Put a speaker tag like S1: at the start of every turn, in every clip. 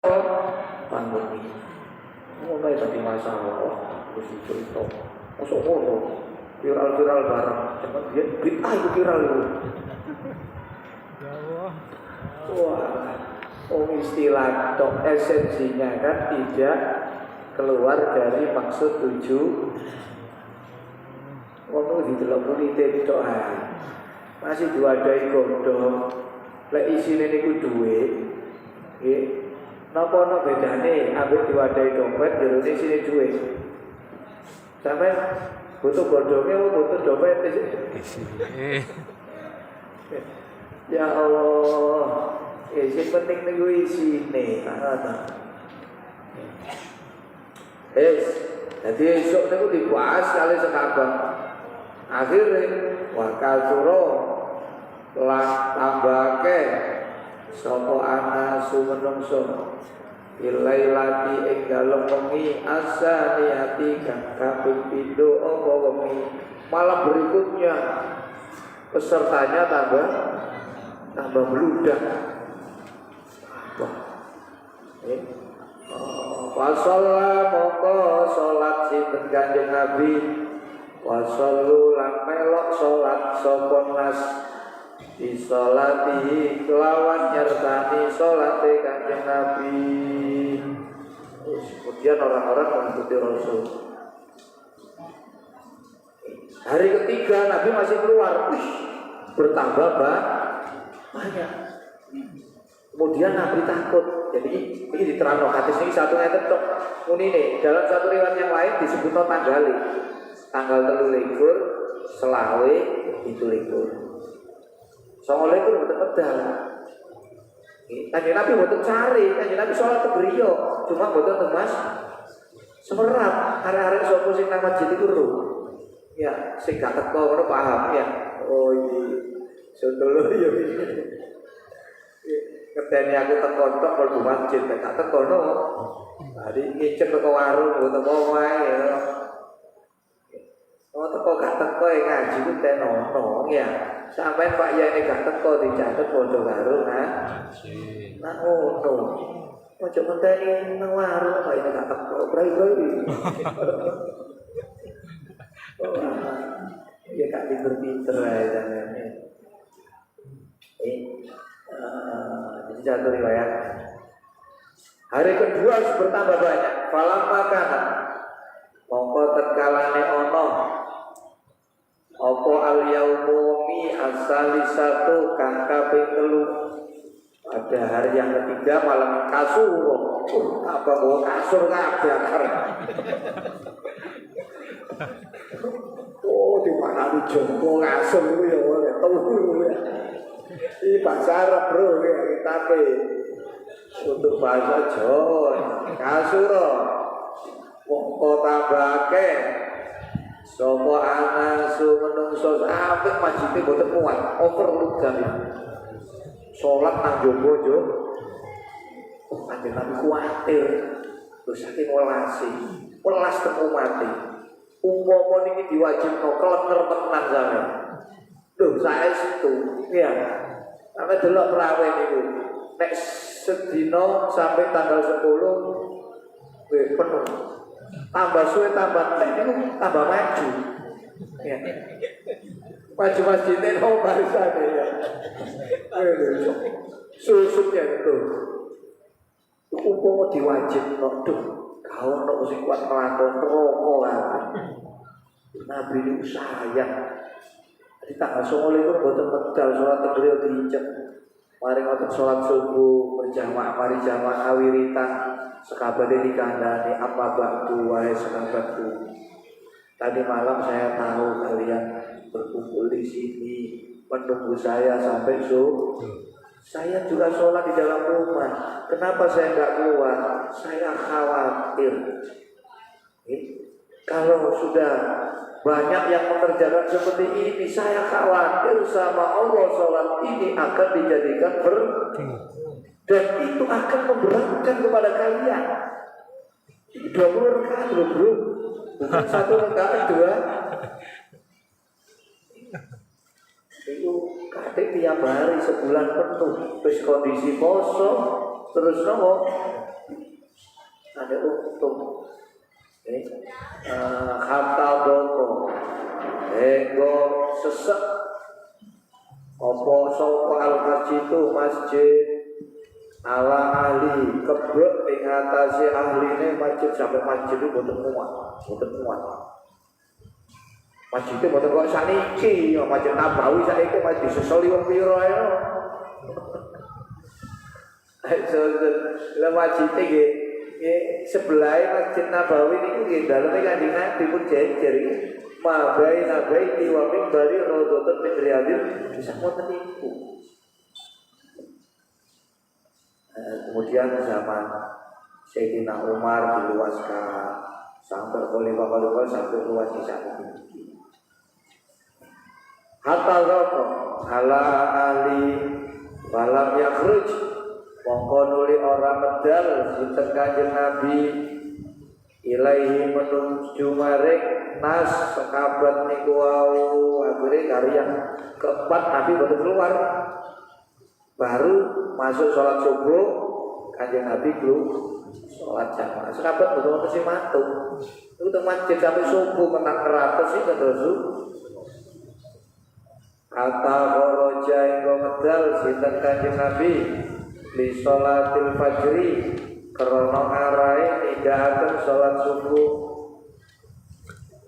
S1: pandemi. Mulai tadi masalah terus cerita. Masuk ngono. Viral-viral barang. Cuman dia bid'ah itu viral itu.
S2: Ya Allah.
S1: Wah. Istilah tok esensinya kan tidak keluar dari maksud tujuh. Wong di dalam politik tok masih diwadahi godhong. Lek isine niku dhuwit. Nggih. Napa ana bedane ambek diwadahi dompet jerone isine dhuwit. Sampai butuh godhonge butuh dompet. Ya Allah. Sing penting niku isine. Jadi esok niku dibahas kali sekabang. Akhirnya wakal suro lan tambake sapa anasu menungso ilailati ing dalem wengi asaniyati kang kaping pindho apa wengi. Malam berikutnya pesertanya tambah meludak. Wah. Wasalla mongko salat sinten Kanjeng Nabi wasallu lan melok salat sapa nas di salati kelawan nyertani salate Kanjeng Nabi. Kemudian orang-orang mengikuti Rasul. Hari ketiga Nabi masih keluar, bertambah banyak. Kemudian Nabi takut. Jadi ini diterangno hadis ini satu ngeten tok. Munine dalam satu riwayat yang lain disebutno tanggal 23 selawe 17. Soale itu mboten medal. Kanjeng Nabi mboten cari, Kanjeng Nabi salat tegriya, cuma mboten temas semerap. Arek-arek sapa sing nang masjid iku ro. Ya, sing gak teko ngono paham ya. Oh iki sondolo ya. Ketene aku teko tok mlebu masjid, gak teko no. Hari ngicep teko warung utawa wae ya. Oh teko gak teko ngaji ku tenono ya. Sampai Pak Yai ini gak teko dicatet padha karo ngaji. Nah ngono. Ojo ngenteni nang warung Pak Yai gak teko brai-brai. Ya gak pinter-pinter ae sampeyan. Jadi satu riwayat. Hari kedua bertambah banyak. Falam makanan. Mongko terkalane ono. Opo al yaumumi asali satu kang kaping 3. Pada hari yang ketiga malam kasur. Apa bawa kasur kabeh akar. Oh, di mana di jongko kasur itu ya oleh tahu ya. Ini bahasa Arab bro ya, tapi untuk bahasa Jawa kasur. Mongko tambake sapa anasu menungso apik masjid boten muat overload jane. Salat nang jowo jo. Kanjeng Nabi kuwatir. Terus saking welas temu mati. Umpama niki diwajibno klenger tenan sampeyan. Lho saestu ya. Sampe delok prawe niku. Nek sedina sampai tanggal 10 penuh. Tambah suwe tambah tek niku tambah maju. Ya. Maju masjidnya no barisane ya. Susutnya itu. Umpama diwajibno duh, kau ono sing kuat nglakon roko wae. Nabi niku sayang. Jadi tanggal 9 itu boten medal salat tegriya diicek. Mari ngoten salat subuh berjamaah mari jamaah wiritan. Sekabade dikandani apa baktu wae sekabatku. Tadi malam saya tahu kalian berkumpul di sini menunggu saya sampai subuh. Saya juga sholat di dalam rumah. Kenapa saya enggak keluar? Saya khawatir. Kalau sudah banyak yang mengerjakan seperti ini, saya khawatir sama Allah sholat ini akan dijadikan dan itu akan memberatkan kepada kalian. 20 rakaat loh bro, bukan 1 rakaat 2. Itu kadek tiap hari sebulan penuh, terus kondisi kosong, terus nopo ada untung kata doko ego sesek opo sopo al-masjid itu masjid ala ahli kebek ing atase ahline masjid sampai masjid itu boten muat masjid itu boten kok saniki masjid Nabawi saiki masjid diseseli wong pira ae lha masjid iki sebelah masjid Nabawi niku nggih daleme Kanjeng Nabi pun jejer iki mabai nabai wa mimbari rodotun min riyadil bisa ngoten niku. Kemudian zaman Sayyidina Umar diluaskan sampai khalifah sampai luas di sana ini. Hatta roko ala ali walam yakhruj mongko nuli ora medal sinten Kanjeng Nabi ilaihi menuju maring nas sekabat niku wau akhire kari yang keempat Nabi baru keluar baru masuk sholat subuh Kanjeng Nabi belum sholat jamaah sekabat betul mesti matung itu teng masjid sampai subuh menang keratus itu terus kata kharaja inggo medal sinten Kanjeng Nabi li sholatil fajri karena arahe nindakaken sholat subuh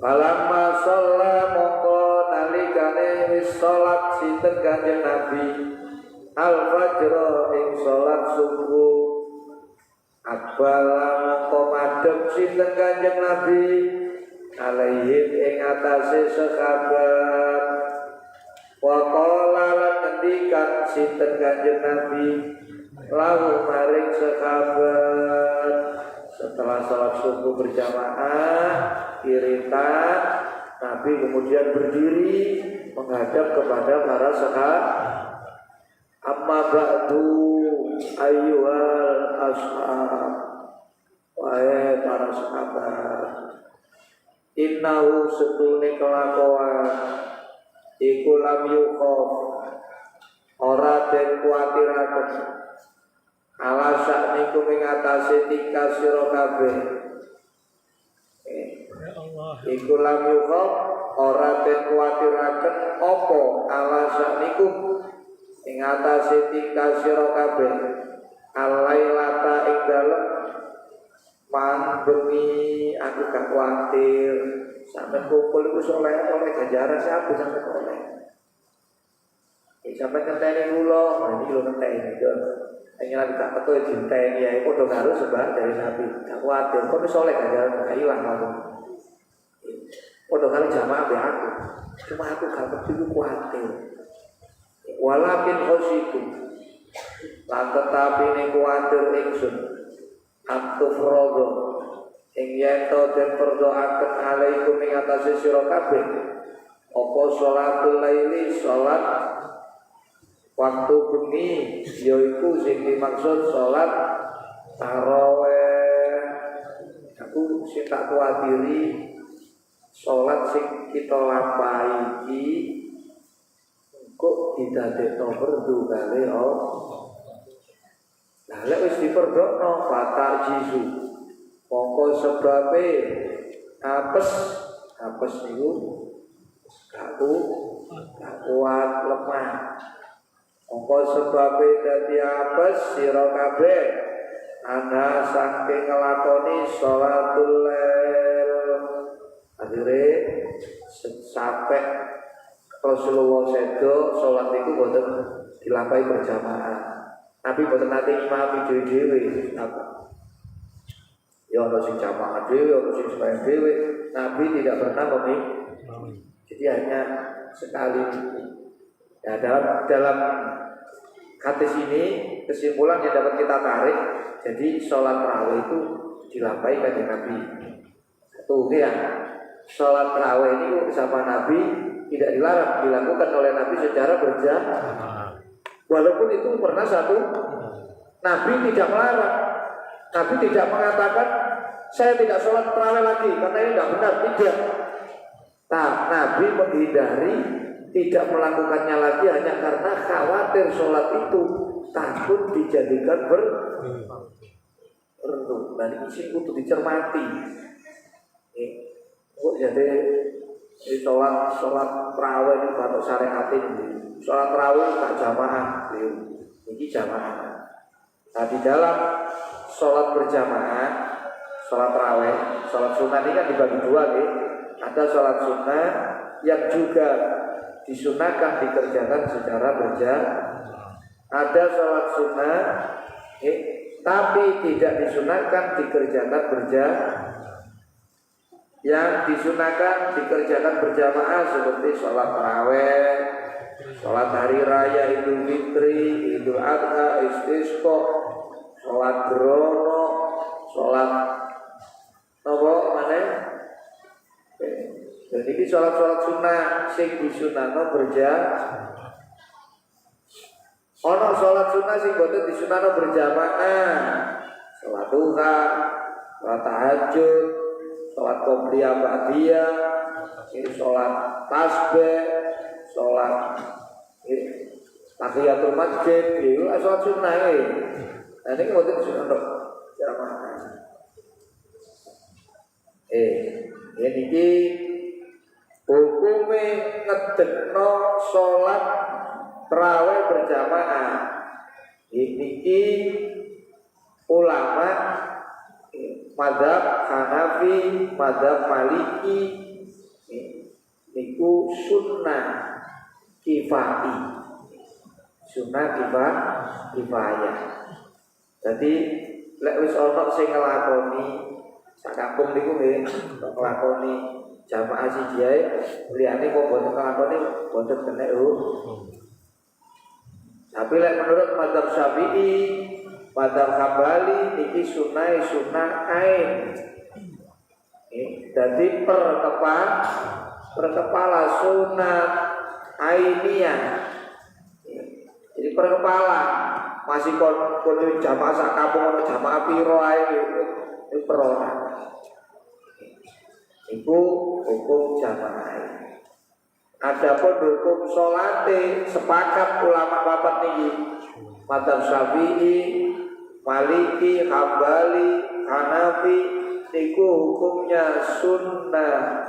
S1: falamma shalla mongko nalikane wis sholat sinten Kanjeng Nabi al-fajr ing sholat subuh abala mongko madhep sinten Kanjeng Nabi alaihim ing atase sekabat wa qala lan ngendikan sinten Kanjeng Nabi lahu maring sekabat setelah sholat subuh berjamaah iritan Nabi kemudian berdiri menghadap kepada para sahabat. Amma ba'du ayyuhal ashab wahai para sahabat innahu setune kelakuan iku lam yukhaf ora den kuwatiraken ala sakniku ing atase tingkah sira kabeh iku lam yukhaf ora den kuwatiraken apa ala sakniku ing atase tingkah sira kabeh alailata ing dalem man bengi aku gak kuwatir sampe kumpul iku soleh oleh ganjaran sampe oleh sampe ngenteni kula iki lho ngenteni to ing lagi tak betul dinteni ya padha karo sebab dari Nabi gak kuwatir kok soleh ganjaran gak ilang aku padha karo jamaah be aku cuma aku gak perlu kuwatir walakin khosiku lan tetapi ning kuwatir ingsun atufrodo ing yen to den berdoaken alaikum ing atase sira kabeh apa sholatul laili salat waktu bengi yaiku sing dimaksud salat tarawih aku sing tak kuwatiri salat sing kita lampahi iki kok didadekno perdu kali nah lek wis diperdokno fata jizu mongko sebabe apes niku gak kuat lemah mongko sebabe dadi apes sira kabeh ana saking nglakoni sholatul lail akhire sampai Rasulullah sedo sholat itu boten dilampahi berjamaah. Nabi boten nate imami dhewe-dhewe apa. Ya ono sing jamaah dhewe, ono sing sembahyang dhewe. Nabi tidak pernah memimpin. Jadi hanya sekali. Ya dalam hadis ini kesimpulan yang dapat kita tarik. Jadi sholat tarawih itu dilampahi kanjeng Nabi. Satu ya. Sholat tarawih ini sama Nabi tidak dilarang, dilakukan oleh Nabi secara berjamaah. Walaupun itu pernah satu Nabi tidak melarang. Nabi tidak mengatakan saya tidak sholat tarawih lagi karena ini tidak benar, tidak. Nah, Nabi menghindari tidak melakukannya lagi hanya karena khawatir sholat itu takut dijadikan berrenung. Dan ini sih kudu dicermati. Kok jadi sholat tarawih ini baru syariat ini. Sholat tarawih tak jamaah, ini jamaah. Nah di dalam sholat berjamaah, sholat tarawih, sholat sunnah ini kan dibagi dua, nih. Ada sholat sunnah yang juga disunahkan dikerjakan secara berjamaah. Ada sholat sunnah, tapi tidak disunahkan dikerjakan berjamaah. Yang disunahkan dikerjakan berjamaah seperti sholat tarawih, sholat hari raya Idul Fitri, Idul Adha, Istisqa, sholat grono, sholat apa mana? Dan ini sholat sunnah sing disunahno berjamaah. Ono sholat sunnah sing boten disunahno berjamaah. Sholat duha, sholat tahajud, sholat qobliyah ba'diyah, sholat tasbih, sholat tahiyatul masjid, itu sholat sunnah ini. Nah ini boten disunahno berjamaah. Ini hukume ngedekno sholat tarawih berjamaah. Ini ulama mazhab Hanafi, mazhab Maliki niku sunnah kifai. Sunnah kifayah. Jadi lek wis ana sing nglakoni sak kampung niku nggih nglakoni jamaah siji ae, liyane kok boten nglakoni boten kena Tapi lek menurut mazhab Syafi'i, mazhab Hambali niki sunnah ain. Jadi per kepala sunat ainiyah. Jadi per kepala masih kon jamaah sak kampung ana jamaah piro ae itu per orang. Iku hukum jamaah. Adapun hukum sholate sepakat ulama papat niki mazhab Syafi'i, Maliki, Hambali, Hanafi niku hukumnya sunnah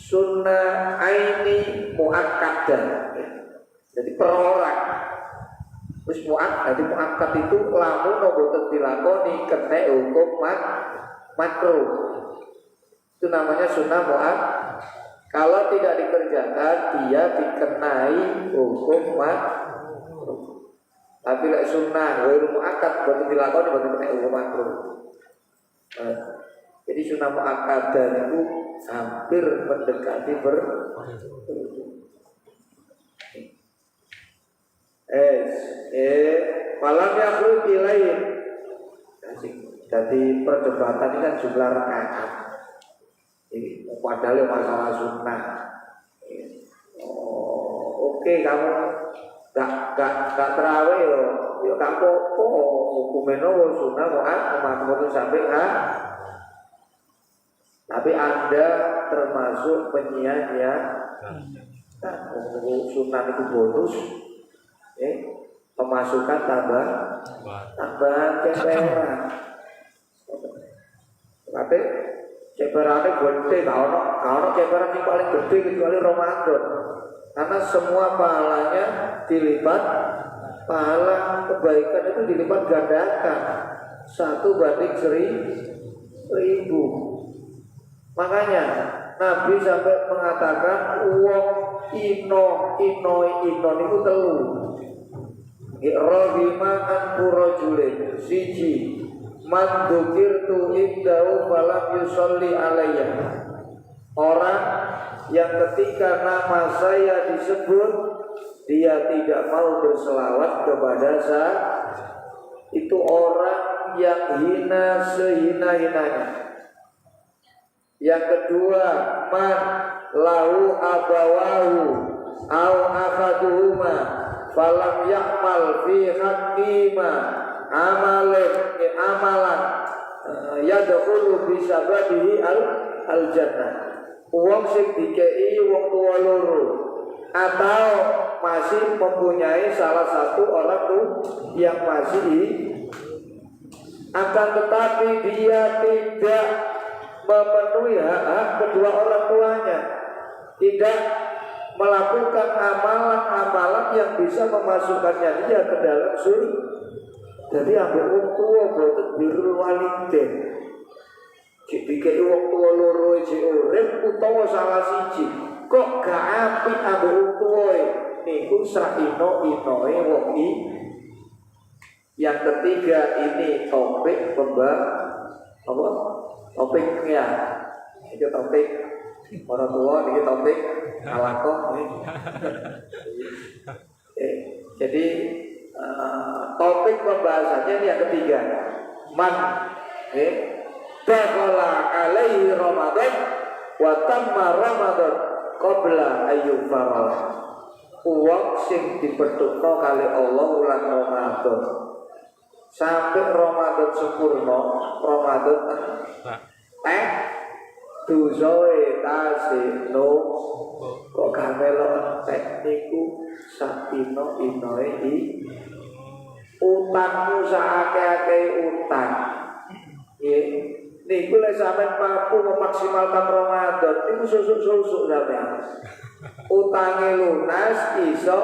S1: sunnah aini muakkadah. Jadi per orang. Terus jadi muakkad itu lamun boten dilakoni kena hukum makruh. Itu namanya sunnah kalau tidak dikerjakan dia dikenai hukum makruh. Tapi lek sunnah wa muakkad boten dilakoni boten kena hukum makruh. Jadi sunnah muakkadah itu hampir mendekati malam yakhruj ilaih. Jadi perdebatan ini kan jumlah rakaat. Ini padahal masalah sunnah. Oke, kamu gak terawih yo gak apa-apa. Hukumnya sunnah muakkad sampai tapi Anda termasuk penyia-nyia. Sunnah itu bonus. Pemasukan tambahan ceperan. Tapi ceperannya gede, kalau ceperan yang paling gede kecuali Ramadan. Karena semua pahalanya dilipat, pahala kebaikan itu dilipat gandakan 1/1000. Makanya Nabi sampai mengatakan uang ino itu telu. Iqrahima an kurajulin siji man dzukirtu indahu falam yusolli alayya. Orang yang ketika nama saya disebut dia tidak mau berselawat kepada saya, itu orang yang hina sehina-hinanya. Yang kedua, man lahu abawahu au akaduhuma falam ya'mal fi haqqima amalan yadkhulu bi sababihi al jannah. Wong sing dikei wong tua loro atau masih mempunyai salah satu orang tuh yang masih akan tetapi dia tidak memenuhi hak kedua orang tuanya, tidak melakukan amalan-amalan yang bisa memasukkannya dia ke dalam surga. Jadi ambil wong tua boten birrul walidain. Jika wong tua loro iki urip utawa salah siji, kok gak apik ambek wong tua niku saino-inoe wong iki. Yang ketiga ini topik topiknya. Itu topik orang tua, ini topik alakoh. Jadi topik pembahasannya ini yang ketiga. Man dakhala alaihi Ramadan wa tamma Ramadan qabla ayyufarah. Uang sing dipethukno kali Allah wulan Ramadan sampai Ramadan sempurna, Ramadan duzoe tasih no kok gak melok tekniku satino inoe i utangmu saake-ake utang niku lek sampean mampu memaksimalkan Ramadan niku susuk-susuk sampean utange lunas iso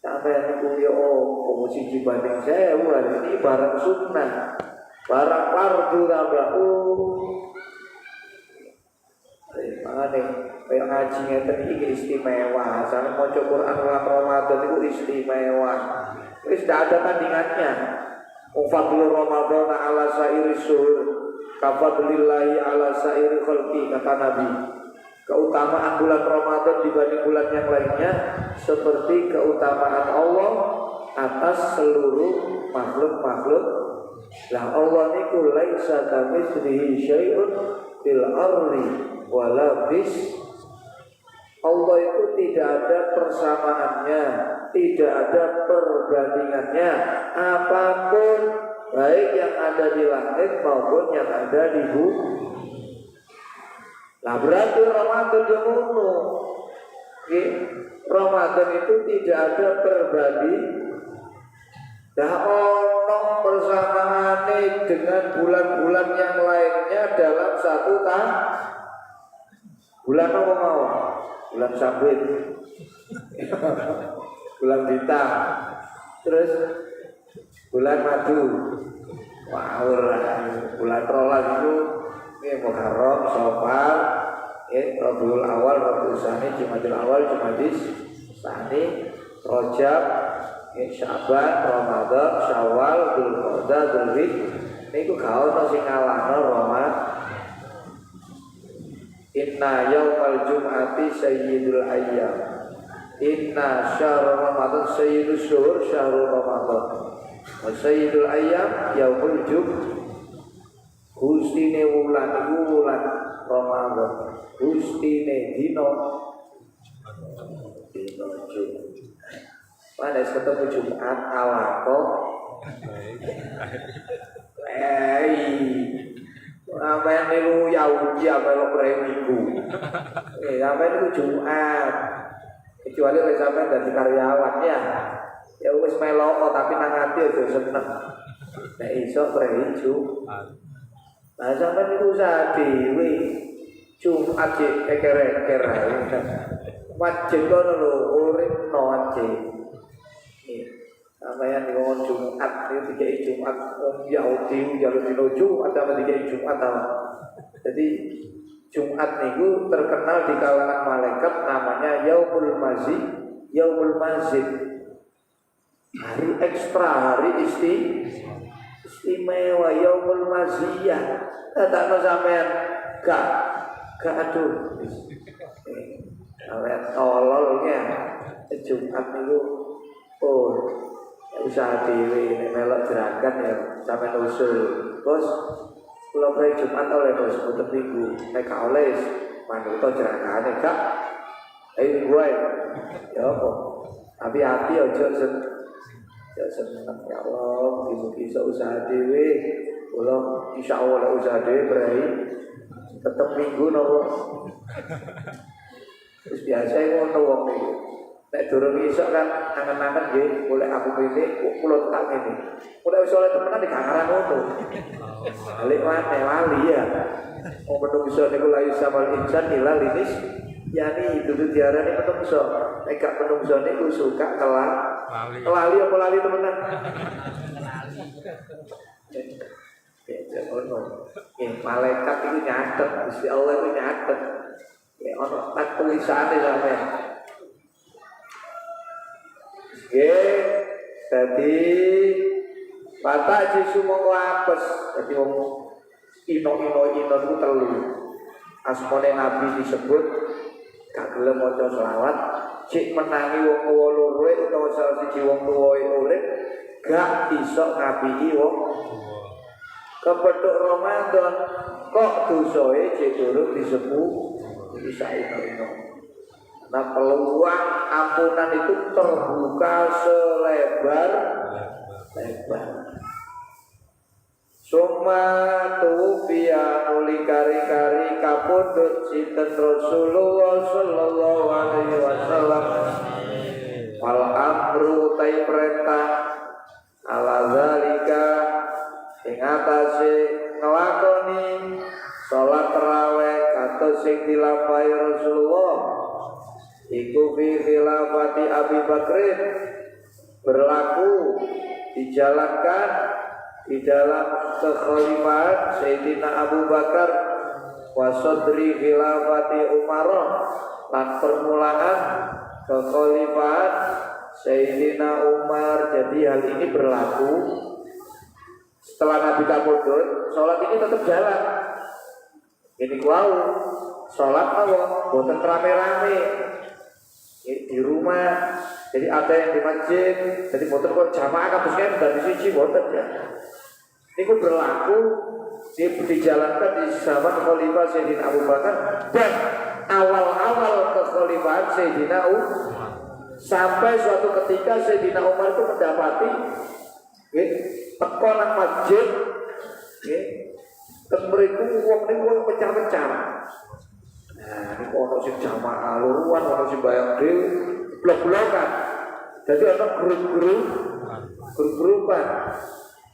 S1: sampean niku yo siji banding 1000 ini barang sunnah barang fardu tambah makanya kayak ngaji ngeten iki istimewa. Sampe maca Quran bulan Ramadan itu istimewa. Wis tidak ada tandingannya. Fadlul Ramadan ala sairi syuhur kafadlillahi ala sairi khalqi, kata Nabi. Keutamaan bulan Ramadan dibanding bulan yang lainnya seperti keutamaan Allah atas seluruh makhluk-makhluk. Lah Allah niku laisa kamitslihi syai'un fil ardi wala bis. Allah itu tidak ada persamaannya, tidak ada perbandingannya apapun, baik yang ada di langit maupun yang ada di bumi. Nah berarti Ramadan yang ngono. Ramadan itu tidak ada perbanding. Dah ono persamaane dengan bulan-bulan yang lainnya dalam satu tahun. Bulan apa mau? Bulan Sabit, bulan Bintang, terus bulan Madu, bulan Rolas itu Muharram, Syawal, Rabiul Awal, Rabiul Tsani, Jumadil Awal, Jumadil Tsani, Rajab, Syaban, Ramadan, Syawal, Dzulqa'dah, Dzulhijjah. Niku gak ono sing ngalahno Ramadan. Inna yaumal jum'ati sayyidul ayyam. Inna syahrul Ramadan sayyidul syuhur syahrul Ramadan. Wa sayyidul ayyam yaumul jum'ah. Gustine wulan iku wulan Ramadan. Gustine dino Jumat. Pada ketemu Jumat alako. Sampai niku Yahudi apa lo premiku. Sampai niku Jumat. Kecuali lek sampai dari karyawan ya. Ya wis melok tapi nang ati aja seneng. Nek iso prei Jumat. Nah sampai niku usaha dhewe. Jumat iki eker-eker ae. Wajib kono lho urip no wajib. Sampai di ngomong Jumat, itu tiga Jumat, Yahudi jalur dino Jumat, sama tiga Jumat Jadi Jumat itu terkenal di kalangan malaikat namanya Yaumul Masjid, Yaumul Masjid. Hari ekstra, hari istimewa, Yaumul Masjid. Tak no sampean gak aduh. Sampean tololnya Jumat itu usaha dhewe nek melok gerakan ya sampe usul. Bos, kula pre Jumat oleh bos mboten minggu. Nek gak oleh manut gerakane gak. Ayo gue. Ya apa? Hati-hati aja seneng ya Allah, mugi-mugi iso usaha dhewe Kalau insya Allah usaha dhewe berai tetep minggu nopo. Terus biasa ngono wong iki. Nek durung iso kan angen-angen nggih, oleh aku ngene, kula tak ngene. Ora iso oleh temenan gak ngarang ngono. Balik maneh lali ya. Wong menungso niku la yusamal insan ila linis. Yani itu diarani menungso. Nek gak menungso niku suka kelali apa lali temenan. Ya ono. Malaikat itu nyatet, Gusti Allah itu nyatet. Ya ono tak tulisane sampean. Jadi batak jisu mongko apes. Jadi wong ino itu telu. Asmane Nabi disebut gak gelem maca selawat, cik menangi wong tuwa loro utawa salah siji wong tuwa urip gak iso ngabiki wong kepethuk Ramadan kok dosae cek durung disepuh bisa ino. Nah peluang ampunan itu terbuka selebar. Suma tuwfiya uli kari-kari kapundhut sinten Rasulullah sallallahu alaihi wasallam. Wal amru utai perintah ala zalika ing atase nglakoni salat tarawih kados sing dilampahi Rasulullah. Iku fi khilafati Abi Bakrin berlaku dijalankan di dalam kekhalifahan Sayyidina Abu Bakar wa sadri khilafati Umar lan permulaan kekhalifahan Sayyidina Umar. Jadi hal ini berlaku setelah Nabi kabudut, sholat ini tetap jalan. Ini kuau sholat apa? Boten rame-rame di rumah, jadi ada yang di masjid, jadi boten kok jamaah kasusnya dari sisi boten ya. Ini pun berlaku dijalankan di zaman Khalifah Sayyidina Abu Bakar dan awal-awal kekhalifahan Sayyidina Umar sampai suatu ketika Sayyidina Umar itu mendapati tekonan masjid, temeriku uang ini uang pecah-pecah. Nah, ini ono sing jamaah luruan, ono sing bayang dhewe, blok-blokan. Jadi ana grup-grupan.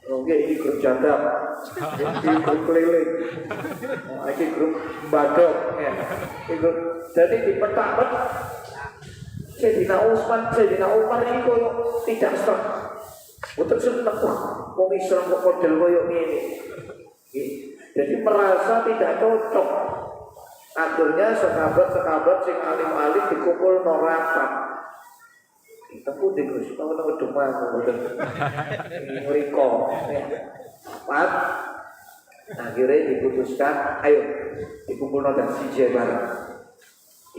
S1: Oke, ini grup jadap. Ini grup keliling. Ini grup badok ya. Jadi di petak-pet Sayyidina Utsman, Sayyidina Umar ini koyo tidak serang. Boten seneng wong Islam kok model koyo ngene. Jadi merasa tidak cocok. Akhirnya sahabat-sahabat sing alim-alim dikumpul no rapat. Kita pun dikus, tahu nama cuma kemudian meriko. Pat, akhirnya diputuskan, ayo dikumpul no dan si Jebar.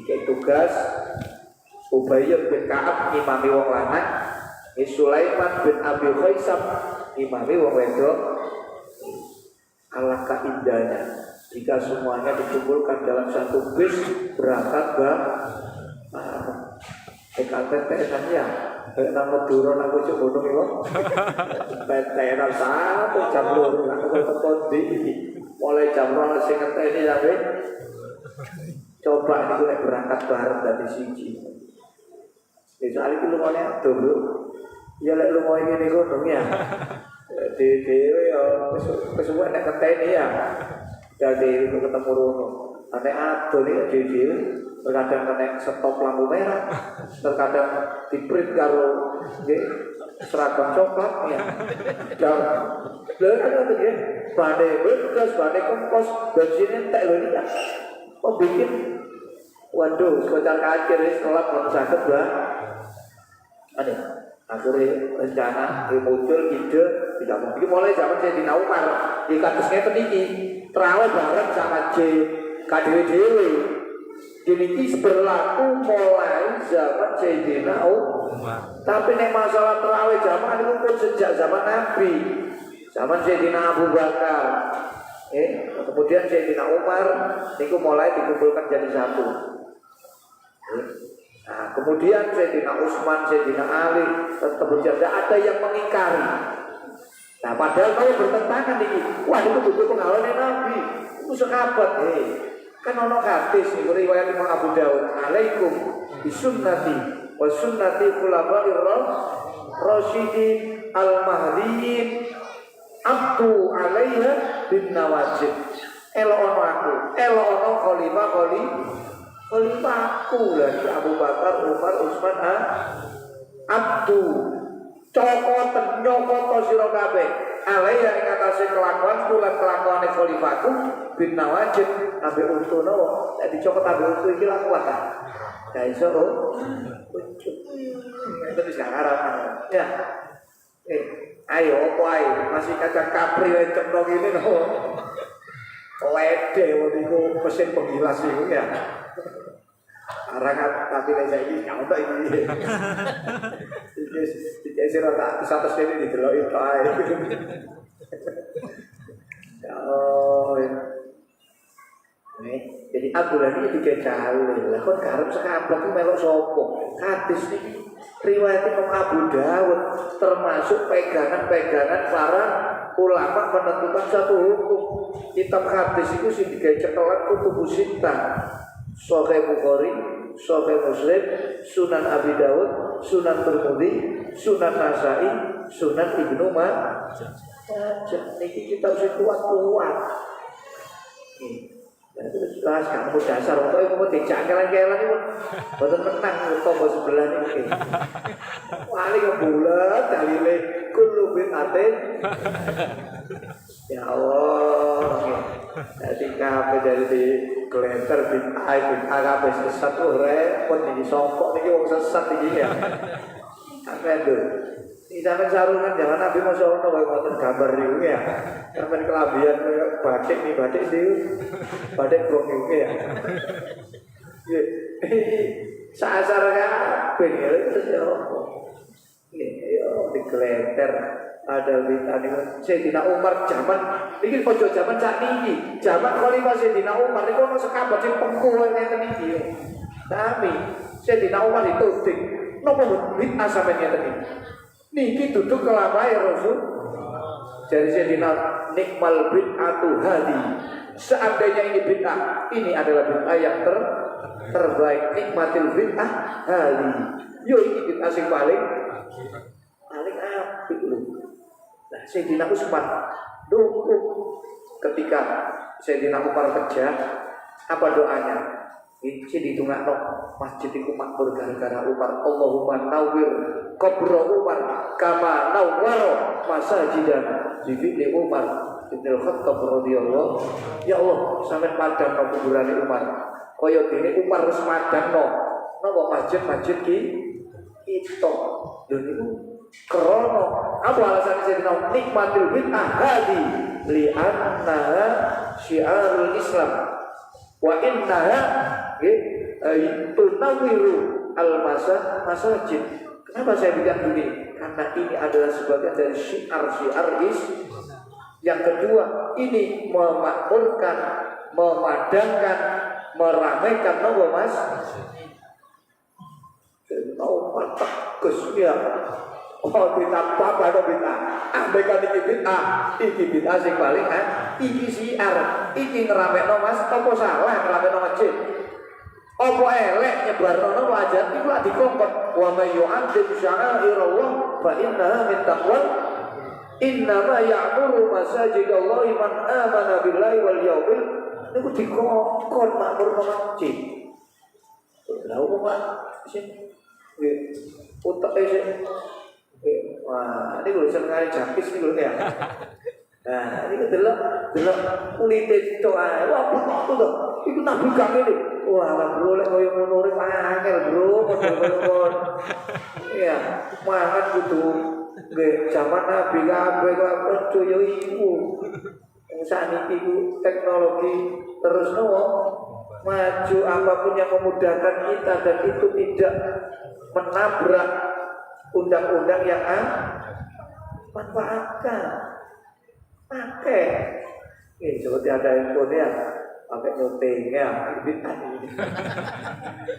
S1: Iki tugas Ubayyah bin Ka'ab imami wong lanang, Sulaiman bin Abi Khaisam imami wong wedok. Alangkah indahnya jika semuanya dikumpulkan dalam satu bis berangkat PKTN ya, nama turun aku coba gunung itu, PTN satu jam lur, aku telepon di mulai jam 2 sing ngenteni sampai coba itu berangkat bareng dari siji. Soalnya itu lumanya dulu, ya lek lumanya ini gunung ya, di ya kesuwen nek ngenteni ya. Jadi itu ketemu Rono, ane ado nih jadi terkadang kena stop lampu merah, terkadang diprint karo seragam coklat ya. Dan kan itu ya, badai bekas, badai kompos, bensinnya tak lagi ya. Oh bikin, waduh, kocar kacir sekolah belum sakit bah. Ada, akhirnya rencana muncul ide tidak mungkin mulai zaman Sayyidina Umar di kasusnya peniki. Terawih bareng sama KDW ini berlaku mulai zaman Sayyidina Umar. Tapi nek masalah terawih jamaah itu pun sejak zaman Nabi, zaman Sayyidina Abu Bakar. Kemudian Sayyidina Umar itu mulai dikumpulkan jadi satu. Nah, kemudian Sayyidina Utsman, Sayyidina Ali tetap berjalan. Ada yang mengingkari. Nah, padahal kalau bertentangan ini, wah itu butuh pengalaman Nabi, itu sekabat. Kan ono hadis ini riwayat Imam Abu Dawud, alaikum bisunnati wa sunnati khulafa'ir rasyidin al-mahdiyyin abdu alaiha bin nawajib. Elo ono aku, elo ono khalifahku lagi Abu Bakar, Umar, Utsman, abdu cokoten nyokoto sira kabeh alaiha ing atase kelakuan lan kelakuane khalifahku bin nawajib ambe untuno nek dicokot ambe untu iki lak kuat ta. Ya iso ujuk. Itu wis gak arep. Ya. Ayo opo ae masih kacang kapri wae cemplong ini no. Lede niku mesin penggilas iku ya. Arang tapi nek saiki gak ono iki. Iki sira tak satu sini dideloki tok ae. Ya Allah. Jadi Abdullah ini tiga kali. Lah kon karep sekaplok ku melok sapa? Hadis iki riwayat Imam Abu Dawud termasuk pegangan-pegangan para ulama menentukan satu hukum. Kitab hadis itu sing digawe cetokan kutubus sittah. Sahih Bukhari, Sahih Muslim, Sunan Abi Dawud, Sunan Tirmidzi, Sunan Nasa'i, Sunan Ibnu Majah. Niki kitab sing kuat-kuat. Ya terus kamu dasar kok iku mau dijakelan-kelan iku boten menang tonggo sebelah niki. Wali kok bulet dalile kullu bid'atin. Ya Allah. Jadi kabeh dari di glenter bid'ah kabeh sesat repot iki sopok niki wong sesat iki ya. Sampai lho. Ini sampai sarungan jangan Nabi Masya Allah kalau ngotot gambar ini ya. Sampai kelabian batik nih, batik itu batik brong ini ya. Saat-saat kabin ya, terus ya di gelenter ada bintang ini Sayyidina Umar zaman ini pojok zaman saat ini zaman Khalifah Sayyidina Umar ini kalau sekabat sih pengkuh yang ini tapi Sayyidina Umar itu nomor bintang sampai yang ini niki duduk kelamai Rasul. Jadi Sayyidina nikmal bid'atu hadi. Seandainya ini bid'ah, ini adalah bid'ah yang terbaik. Nikmatil bid'ah hadi. Yo ini bid'ah sing paling apik lho. Nah, Sayyidina Utsman dukung ketika Sayyidina Umar kerja, apa doanya? Ini ditungakno masjid iku makmur gara-gara Umar. Allahumma nawwir qabra Umar kama nawwara masajidana bi fi'li Umar bin Khattab radhiyallahu. Ya Allah, sampeyan padamno kuburane Umar. Kaya dene Umar wis madamno napa masjid-masjid kita. Lho niku krana apa alasan Sayyidina nikmatul bid'ah hadi li annaha syiarul Islam wa innaha tunawiru al-masajid. Kenapa saya bilang begini? Karena ini adalah sebagian dari syiar-syiar Islam. Yang kedua, ini memakmurkan, memadamkan, meramaikan nopo mas. Tahu mata kesnya. Oh bid'ah apa ada bid'ah? Ambaikan iki bid'ah sing paling iki syiar, iki ngeramekno mas. Apa salah ngeramekno masjid? Apa elek nyebarno wajah iku lak dikongkon wa may yu'adzim sya'airallah fa innaha min taqwa innama ya'muru masajidallahi man amana billahi wal yawmil niku dikongkon makmur masjid. Lha opo sing utake sing wah ini lho senengane jakis iki lho ya. Nah, ini delok kulite itu ae. Wah, betul to. Iku nabi kang ngene. Wah, bro lek koyo ngono rek angel, bro. Model-model. Iya, mangan kudu nggih zaman nabi kabeh kok yo iku. Sakniki iku teknologi terus maju apapun yang memudahkan kita dan itu tidak menabrak undang-undang yang manfaatkan. Pakai ini seperti ada handphone ya pakai nyotengnya bid'ah ini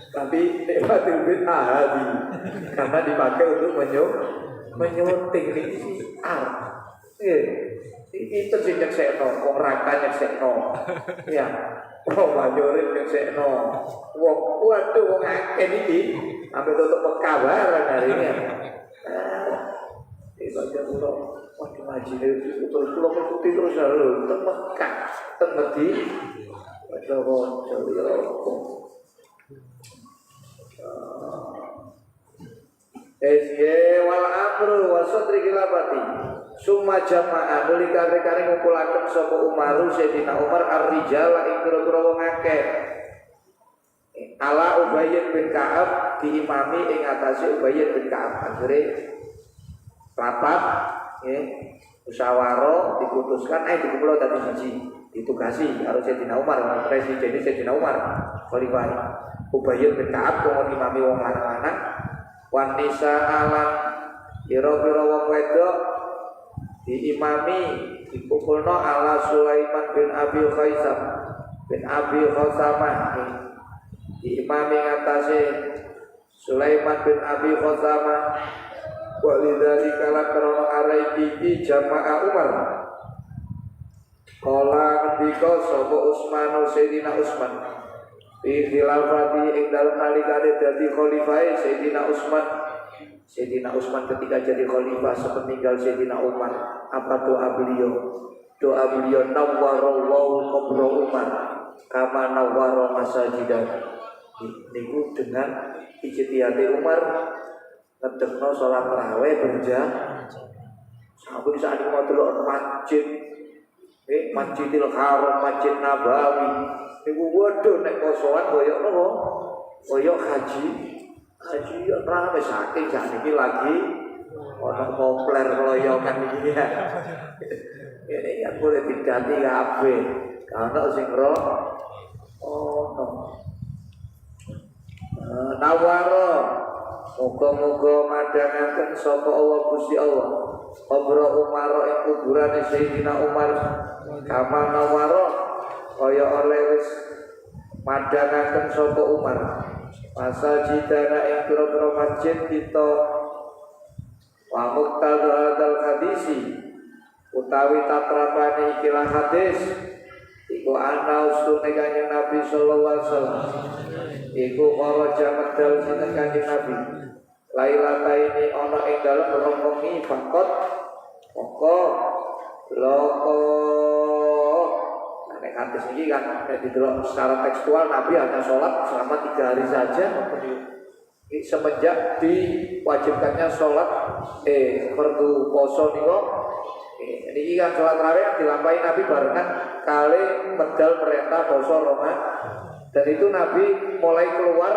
S1: tapi nikmatil bid'ah hadi karena dipakai untuk menyunting ini syiar Itu sih nyeksekno, wong raka nyeksekno. Ya, wong majorin nyeksekno. Waduh wong akeh iki sampai tutup pekabaran hari ini. Baca kula waduh ngaji terus kula mengikuti terus lho teng Mekah teng Medi baca waca wal amru wa sadri kilabati summa jama'a nuli kare-kare ngumpulaken sapa Umaru Sayyidina Umar ar-rijal ing pira-pira wong akeh ala Ubayy bin Ka'ab diimami ing atase Ubayy bin Ka'ab akhire rapat musyawarah diputuskan dikumpul tadi siji ditugasi karo Sayyidina Umar presiden Sayyidina Umar khalifah Ubayy bin Ka'ab kanggo imami wong lanang wanisa alam pira-pira wong wedok diimami dikumpulno ala Sulaiman bin Abi Khasamah diimami ngatasé Sulaiman bin Abi Khasamah wa lidzalika la karana araiki jama'a Umar qala ketika sapa Utsman Sayyidina Utsman fi khilafati ing dalem nalikane dadi khalifah Sayyidina Utsman ketika jadi khalifah sepeninggal Sayyidina Umar apa doa beliau nawwarallahu qabra Umar kama nawwara masajidah niku dengan ijtihad Umar ngedekno sholat tarawih berjamaah sampai saat ini mau delok masjid Masjidil Haram, Masjid Nabawi niku waduh nek kosoan koyo nopo koyo haji ya rame saking sakniki lagi ana kompler loyokan iki ya ini ya boleh diganti kabeh ana sing ro nawaro muga-muga madhangaken sapa Allah Gusti Allah qabra Umar ing kuburane Sayyidina Umar kama nawaro kaya oleh wis madhangaken sapa Umar masajidana ing pira-pira masjid kita wa muqtada hadzal hadisi utawi tatrapane ikilah hadis iku ana usune kanjeng Nabi sallallahu alaihi wasallam iku kharaja medal sinten kanjeng Nabi lailata ini ana ing dalem rombongi fakot pokok loko nek hadis iki kan nek didelok secara tekstual Nabi hanya sholat selama 3 hari saja semenjak diwajibkannya sholat fardu poso niku niki kan sholat tarawih dilampahi Nabi barengan kali medal perintah poso Ramadan dan itu Nabi mulai keluar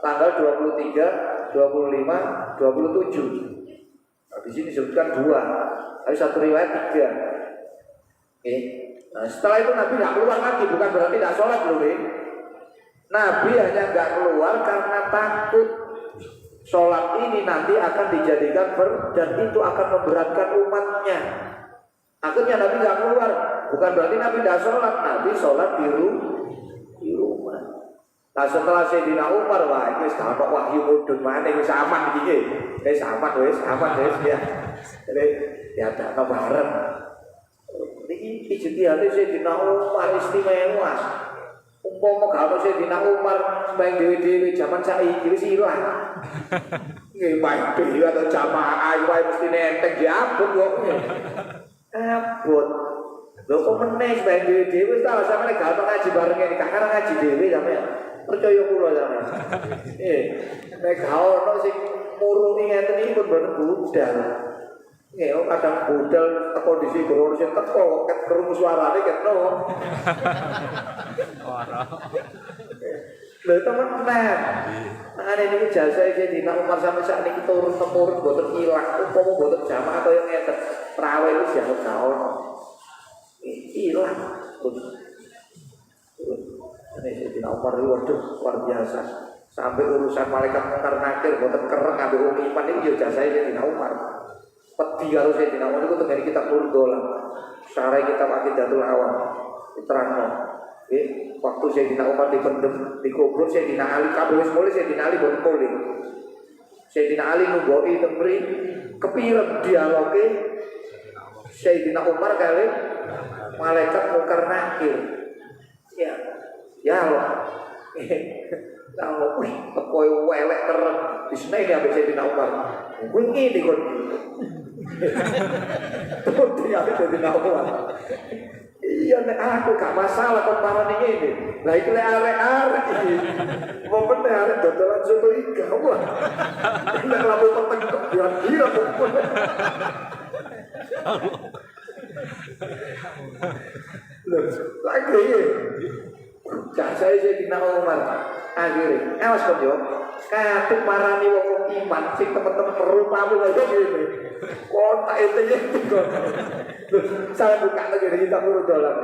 S1: tanggal 23 25, 27. Di sini disebutkan 2, tapi satu riwayat 3. Nah, setelah itu Nabi nggak keluar lagi, bukan berarti nggak sholat loh. Nabi hanya nggak keluar karena takut sholat ini nanti akan dijadikan dan itu akan memberatkan umatnya. Akhirnya Nabi nggak keluar, bukan berarti Nabi nggak sholat, Nabi sholat di rumah. Nah setelah Sayyidina Umar wah ini sekarang wahyu mudun mana ini aman iki aman ya. Jadi ya ada bareng. Ini ijtihad Sayyidina Umar istimewa. Umpama kalau Sayyidina Umar sembahyang dewe-dewe zaman saiki wis ilang. Nggih bae dhewe atau jamaah wae mesti nenteng diabot kok. Abot. Lho kok meneh sembahyang dewe-dewe ta sampeyan gak ngaji bareng iki karena ngaji dhewe sampeyan. Percaya kula sampeyan. Nek ono sing murungi ngeten iki pun boten budal. Kadang budal kondisi guru sing teko ket krungu suarane ketno. Ora. Lha temenan. Mangane niki jasa Sayyidina Umar sampai sak niki turun temurun boten ilang, upama boten jamaah kaya ngeten. Trawe wis dianggap gak ono. Ilang. Ini Sayyidina Umar itu waduh luar biasa. Sampai urusan malaikat mungkar nakir boten kereng ambek wong iman iki yo jasane Sayyidina Umar. Peti karo Sayyidina Umar itu tengene kita dolan. Sarai kita Aqidatul Awam. Diterangno. Waktu Sayyidina Umar dipendem dikubur Sayyidina Ali kabeh wis mulih Sayyidina Ali boten mulih. Sayyidina Ali nunggoki teng mriki kepireng dialoge Sayyidina Umar kali malaikat Munkar Nakir. Ya Allah. Kalau kowe welek terus disnei dia ambek Sayyidina Umar. Kuwi ngene kon. Terus dia Sayyidina Umar. Iya nek aku gak masalah kon parane ngene. Lah iki lek arek-arek iki. Wong bener arek dodolan soto iga. Wah. Nek lamu peteng kok kira-kira kok. Lagi ya. Saya Sayyidina Umar. Akhirnya, awas kok yo. Kadung marani wong iman sing temen-temen perupamu lho ngene. Kontak etene kok. Saya buka lagi kita urut dolan.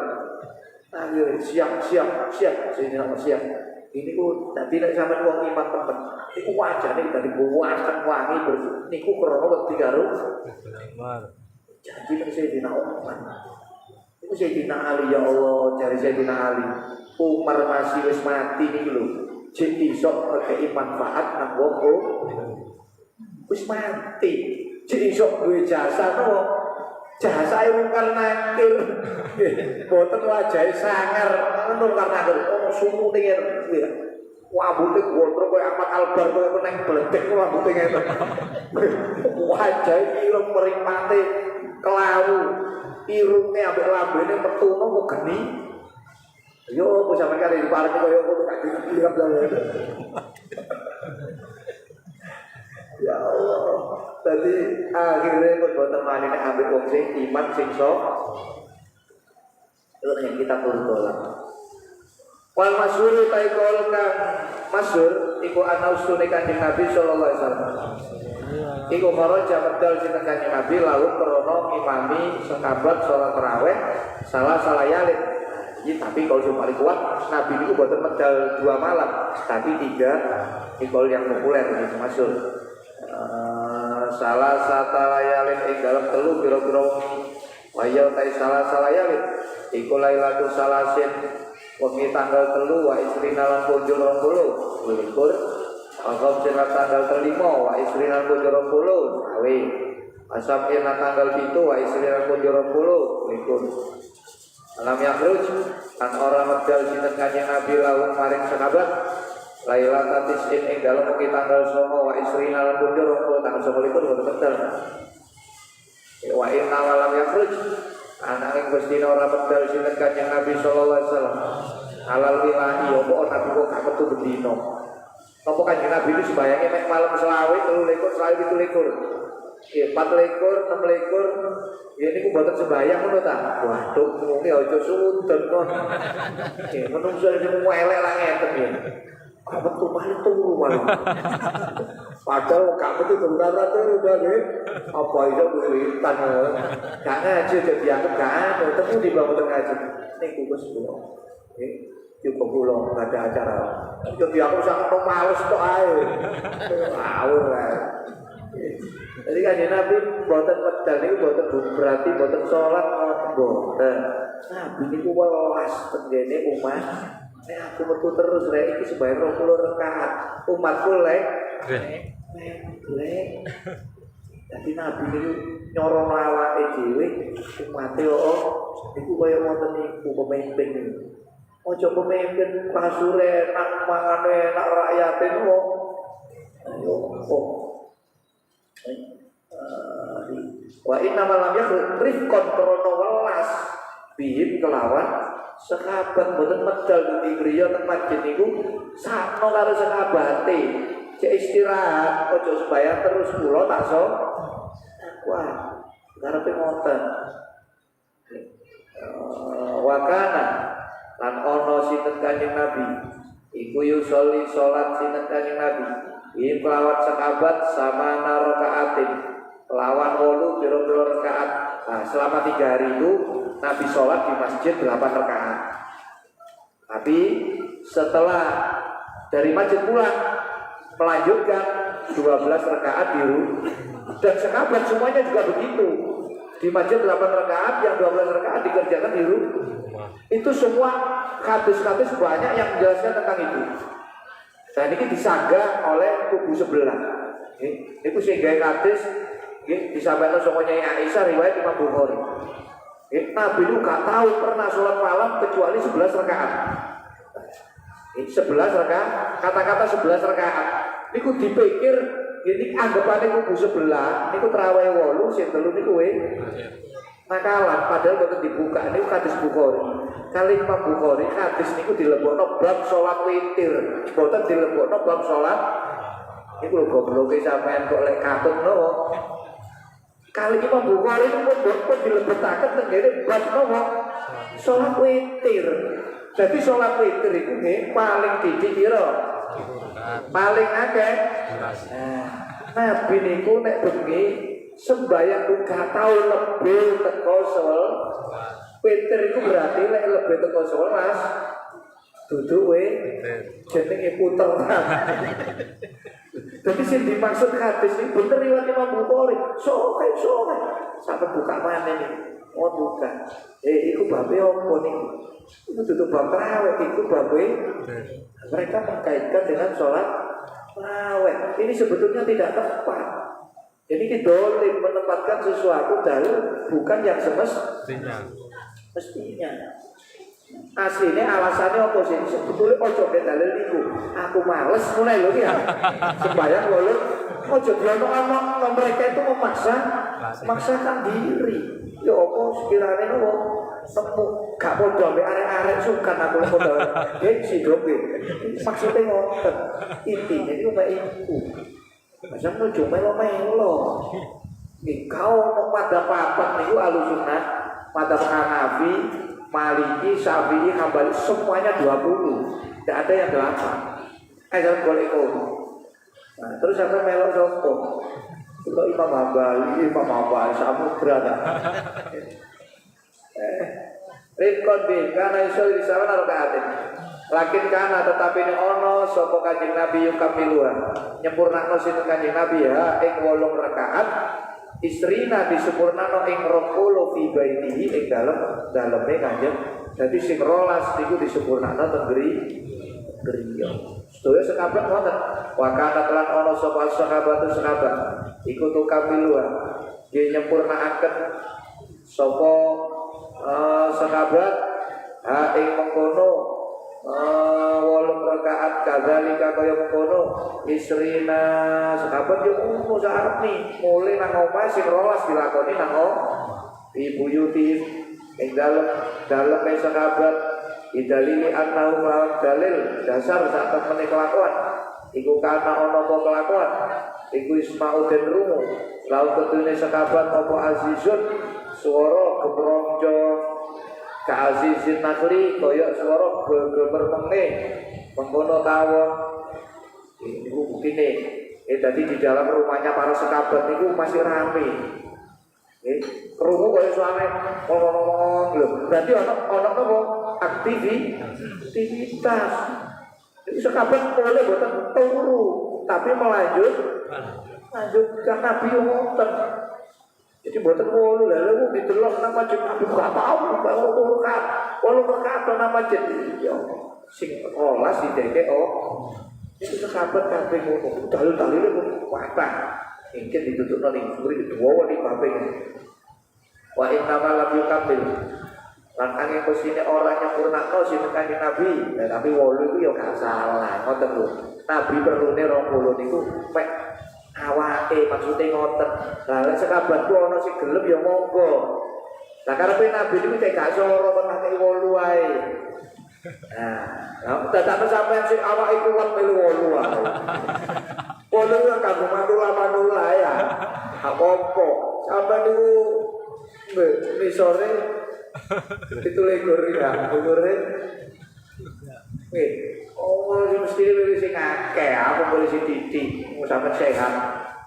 S1: Akhirnya siap. Sayyidina Umar siap. Ini ku dadi nek sampean wong iman temen. Iku wajane dadi buwasan wangi bersih. Niku krana wedi karo janji nang Sayyidina Umar. Iku Sayyidina Ali ya Allah, cari Sayyidina Ali. Umar masih wis mati niku lho. Jek iso ngekeki manfaat nang wong wis mati. Jek iso duwe jasa to. Jasae Munkar Nakir. Boten wajahe sangar ngono Munkar Nakir. Oh sumune ngene. Rambute gondrong koyo Ahmad Albar koyo neng bledek rambute ngene. Wajahe irung mripate kelawu. Irunge ambek lambene metuna kok geni. Yo kok sampeyan kali diparani koyo ngono gak dilihat lho. Ya Allah. Tadi akhirnya boten mani nek ambek wong sing iman sing sok. Itu yang kita perlu tolak. Wal masyhur taikol kang masyhur iku ana usune Kanjeng Nabi sallallahu alaihi wasallam. Iku kharaja medal sinten Kanjeng Nabi lalu krana ngimami sekabat salat tarawih salah yalid. Tapi kalau yang paling kuat Nabi itu boten medal 2 malam, tapi 3 ikol yang populer gitu masyhur. Salah satu layalin ing dalam telu biro-biro wayau tai salah layalin iku lailatul salasin wengi tanggal telu wa isrina lan bojo 20 likur agam sira tanggal 5 wa isrina bojo 20 awe asap ina tanggal 7 wa isrina bojo 20 likur alam yakhruj kan ora medal sinten Kanjeng Nabi lawuh maring sahabat Lailatul Tis'in ing dalem iki tanggal 9 wa isrina lan bojo 20 tanggal 9 boten medal wa inna walam yakhruj ananging Gusti ora medal sinten Kanjeng Nabi sallallahu alaihi wasallam halal wilahi opo Nabi kok gak metu bendino napa Kanjeng Nabi itu sembayange mek malam selawe 23 17 4 lekor 6 lekor ya niku mboten sembayang ngono ta waduh muni aja sudon kon menungso sing elek lah ngeten ya apa tuh paling turu malah padahal kamu tuh tunggal turu nggih apa iso kulitan gak ngaji dadi dianggap gak tetep di bawah ngaji niku Gus kula cukup kula enggak ada acara jadi aku sangat males tok ae ngawur ae. Jadi Kanjeng Nabi boten medal niku boten berarti boten salat boten. Nabi niku welas tenggene umat. Nek aku metu terus rek iki sembahyang 20 rakaat. Umatku lek. Jadi Nabi niku nyorong awake dhewe umate kok niku kaya ngoten niku pemimpin niku. Ojo pemimpin pasure nak mangane nak rakyate kok. Ayo kok. Wa inna malam rifqon krono welas bihim kelawan sekabat boten medal di griya teng masjid niku sakno karo sekabate cek istirahat ojo sembahyang terus kula takso wah karepe ngoten wakana lan ana sinten Kanjeng Nabi iku yusoli salat sinten Kanjeng Nabi ing kelawan sekabat sama narokaatin lawan 8 biro-biro rakaat. Nah, selama 3 hari itu Nabi sholat di masjid 8 rakaat. Tapi setelah dari masjid pulang melanjutkan 12 rakaat di rumah. Dan sekabat semuanya juga begitu. Di masjid 8 rakaat, yang 12 rakaat dikerjakan di rumah. Itu semua hadis-hadis banyak yang menjelaskan tentang itu. Dan ini disanggah oleh kubu sebelah. Itu sehingga hadis Nggih, disampaikan sama Nyai Aisyah riwayat Imam Bukhari. Nabi itu gak tahu pernah sholat malam kecuali 11 rakaat. 11 rakaat, kata-kata 11 rakaat. Niku dipikir ini anggapane kubu sebelah, niku terawih 8 sing telu niku nakalan padahal boten dibuka niku hadis Bukhari. Kali Imam Bukhari hadis niku dilebokno bab salat witir, boten dilebokno bab salat. Niku lho gobloke sampean kok lek katutno. Kali Imam Bukhari itu pun dilebetaken tengene bab napa? Salat witir. Jadi salat witir itu nggih paling dicik pira? Paling akeh. Nabi niku nek bengi sembayang 3 tahun lebih teko salat witir itu berarti nek lebih teko 11 duduk jenenge puteran. Jadi sing dimaksud hadis ini bener riwayat Imam Bukhari. Soke sampai buka mana nih? Oh buka. Iku babe apa nih? Itu tutup bab tarawih. Iku babe. Mereka mengkaitkan dengan sholat tarawih. Ini sebetulnya tidak tepat. Jadi kita dolim menempatkan sesuatu dalil bukan yang mestinya. Aslinya alasannya apa sih? Sebetulnya ojo ke dalil niku. Aku males mulai lho ya. Sembayang lho. Ojo diono ana mereka itu memaksakan diri. Ya apa sekirane nopo semu gak padha ambek arek-arek sukan aku padha. Gengsi dong iki. Maksudnya ngoten. Intinya itu mek iku. Macam ojo melo-melo. Nggih kau pada papat niku Ahlussunnah, pada Hanafi, Maliki, Syafi'i, Hambali semuanya 20. Tidak ada yang 8. Jangan boleh kau. Nah, terus sampai melok sopo. Kalau Imam Hambali, Samudra. Rikon bin karena isul di sana rokaatin. Lakin kana tetapi ini ono sopo kanjeng Nabi yukamiluha. Nyempurnakno sinu kanjeng Nabi ya ing 8 rakaat. Istrina disempurnakno ing 20 fi baitihi ing daleme kanjeng. Dadi sing 12 niku disempurnakno teng griya. Sedaya sekabat wonten. Wa kana lan ana sapa sahabat iku tukamiluha. Nggih nyempurnakaken sapa sahabat ha ing mengkono 8 rakaat kadzalika kaya mengkono isrina sahabat yo ngono sarep nih mulai nang omah sing 12 dilakoni nang ibu yuti ing dalem sahabat idalili annahu lawan dalil dasar sak temene kelakuan iku kana ana apa kelakuan iku isma'u den rungu lawan ketune sahabat apa azizun swara gemronjo Ka'azizin nakli koyok suara gemermenge mengkono tawon itu begini tadi di dalam rumahnya para sekabat itu masih rame kerungu koyok suara ngomong loh berarti orang aktivitas jadi sekabat boleh buatan turu tapi melanjutkan Nabi ngoten. Jadi buatan wolu lalu ditelok nama masjid Nabi gak tahu bahwa wolu berkata nama masjid ya sing olas di deke itu sahabat kabeh ngono dalil-dalile pun patah mungkin ditutup nang nguri dua wali kabeh wa inna ma lam yukamil lan angin posine ora nyempurnakno sing kanjeng Nabi tapi wolu itu ya gak salah ngoten lho Nabi perlune 20 niku mek awake maksudnya ngoten. Lah lek sekabatku ana sing gelem ya monggo. Lah karepe Nabi niku cek gak soro menake 8 wae. Nah, dadakno sampean sing awake kuat melu 8 wae. 8 ya kanggo manula ya. Apa-apa. Sampeyan niku misore 17 ya, umure. Mesti wis sing akeh, aku boleh sing titik, sampe sehat.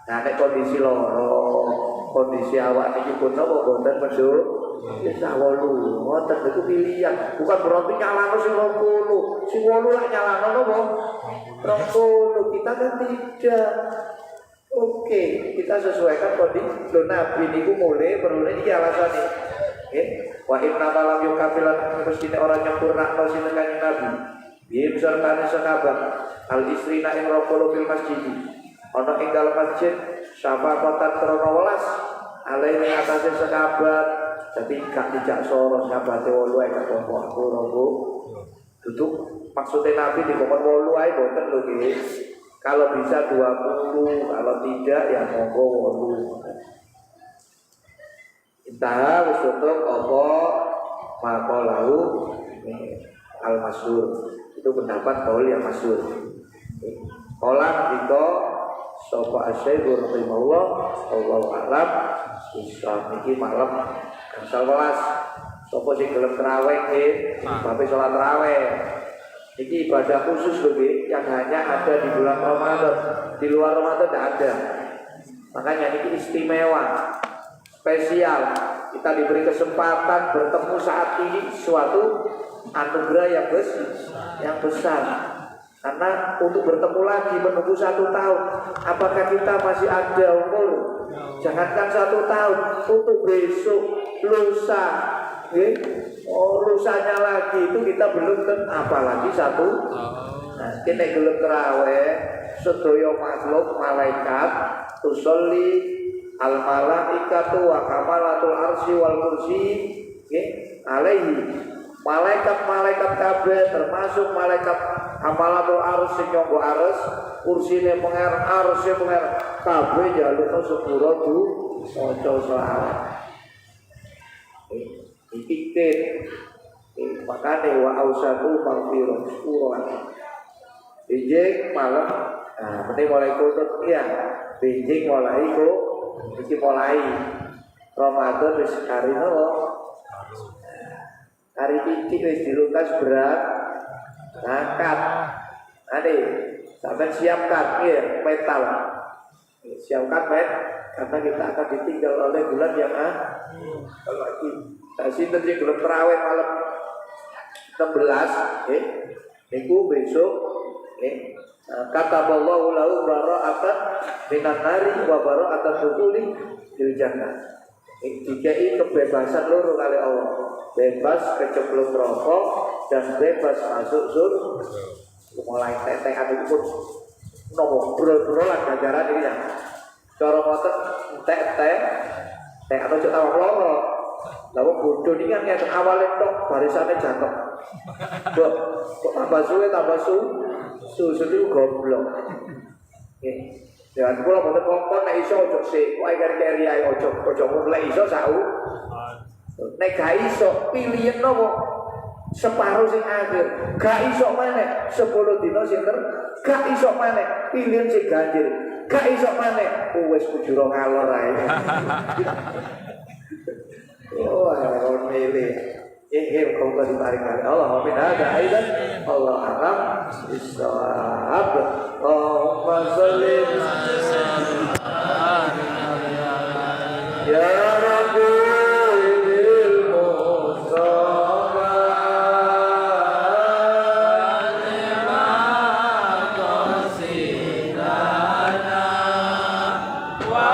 S1: Nah, nek kondisi loro, kondisi awak iki pun napa boten menduk, wis 8. Ngoten niku pilihan, bukan berarti nyalano sing 20. Sing 8 lak nyalano napa? 20. Kita kan tidak. Oke, kita sesuaikan kondisi. Lho Nabi niku mulai perlu iki alasane. Nggih, wa inna lam yukafilan mestine ora nyempurnakno sing kanjeng Nabi. Biar besertane sahabat al-isrina ing 20 fil masjid. Ana ing dalem masjid syafaqatan krana welas alaihi atase sekabat. Jadi gak dijak soro sabate 8 ae gak apa-apa aku rogo. Duduk maksudnya Nabi di momen 8 ae boten lho nggih. Kalau bisa 20, kalau tidak ya monggo 8. Intaha wis tutup apa maka lalu al-masyhur. Itu pendapat kaul yang masyhur. Kolam itu sapa Syekh rahimahullah wallahu a'lam. Islam iki malam gangsal welas. Sapa sing gelem tarawih nggih, bape salat tarawih. Iki ibadah khusus lho nggih yang hanya ada di bulan Ramadan. Di luar Ramadan tidak ada. Makanya ini istimewa, spesial. Kita diberi kesempatan bertemu saat ini suatu anugerah yang besar. Karena untuk bertemu lagi menunggu 1 tahun, apakah kita masih ada umur? Jangankan 1 tahun, untuk besok, lusa, lusanya lagi itu kita belum apalagi 1. Nah, kita gelem tarawih, sedaya makhluk malaikat tusolli al malaikatu wa kamalatul arsy wal kursi alaihi. Malaikat-malaikat kabeh termasuk malaikat amalatul arsy sing nyangga ars, kursine pengen arsy pengen kabeh njalukno sepura maca selawat. Iki makane wa ausatu maghfirah sepura. Benjing malam, nah penting mulai kutut ya, benjing mulai iki mulai Ramadan wis hari nopo. Hari titik wis dilukas berat, ngangkat. Ade, sampai siapkan ya metal, siapkan karena kita akan ditinggal oleh bulan yang lagi. Kasih tadi belum terawih malam 16, minggu besok. Kata Allah lahu bara'atan minan nari wa bara'atan dukhuli fil jannah. Dikai kebebasan loro kali Allah. Bebas kecemplung rokok dan bebas masuk surga. Mulai tetekan itu pun nomor brol-brolan ganjaran ini ya. Cara ngoten tek atau cek tawak loro. Lalu bodoh ini kan yang awalnya tok barisannya jatuh. Kok tambah susu itu goblok. Jangan pula boten ngomong nek iso ojo sik, kok keri-keri ae ojo mulai iso sau. Nek gak iso pilihan nopo separuh sing akhir, gak iso maneh 10 dina sing gak iso maneh pilihan sing ganjil, gak iso maneh wis kujuro ngalor ae. Oh, orang milih. Kau kasih tarik Allah amin ada aidan Allah alam bisawab. Allahumma sholli ya Rabbi bil mustafa lima qasidana wa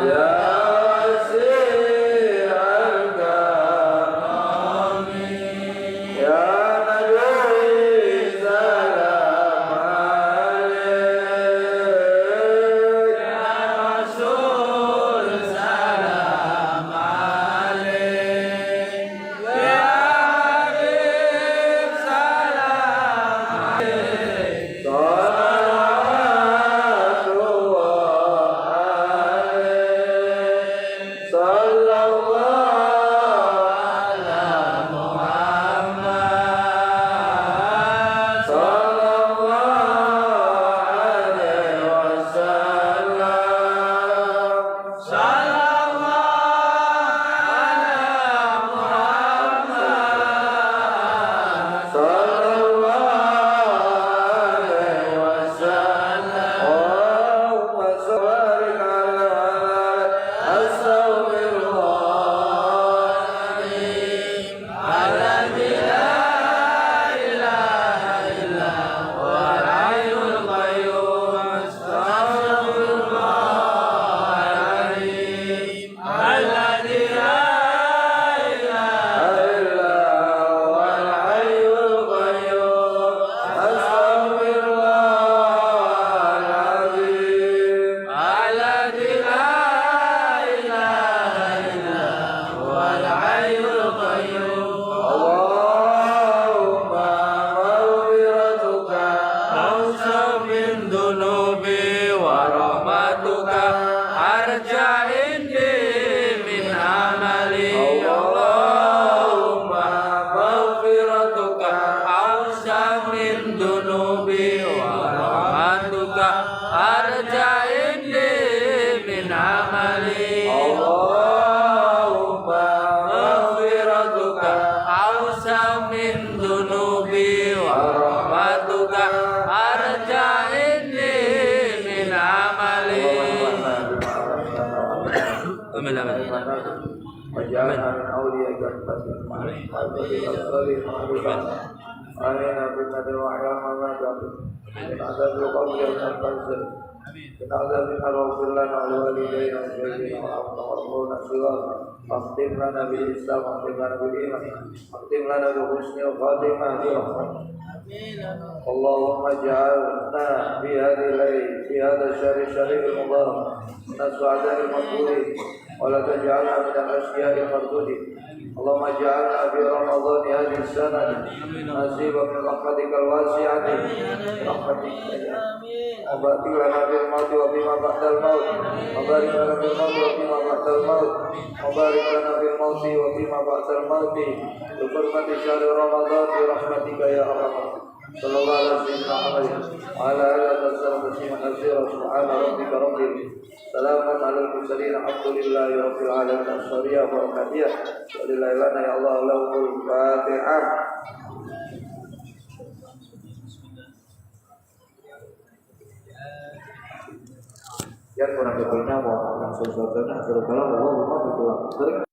S1: ya الناس واجعلنا من أوليائك المتقين علينا فتنة الوحي والممات من عذاب القبر ومن القنصر من عذاب النار واغفر لنا ولوالدينا وشهدنا وارحمنا صغارنا واختم لنا بالإسلام واختم لنا بالإيمان واختم لنا بحسن الخاتمة برحمتك اللهم اجعلنا في هذه الليل في هذا الشهر الشريف المبارك من السعداء المقبولين ولا تجعلنا من الأشقياء المردودين اللهم اجعلنا في رمضان هذه السنة نصيبا من رحمتك الواسعة برحمتك وبارك لنا في الموت وفيما بعد الموت وبارك لنا في الموت وفيما بعد الموت وبارك لنا في الموت وفيما بعد الموت بحرمة شهر رمضان برحمتك يا أرحم صلى الله على سيدنا محمد وعلى آله وصحبه تسليما كثيرا سبحان ربك رب سلام على المرسلين الحمد لله رب العالمين الشريعة وبركاتها ولله لنا يا الله له الفاتحة. Yang kurang lebihnya mohon langsung saja. Kalau Allah mau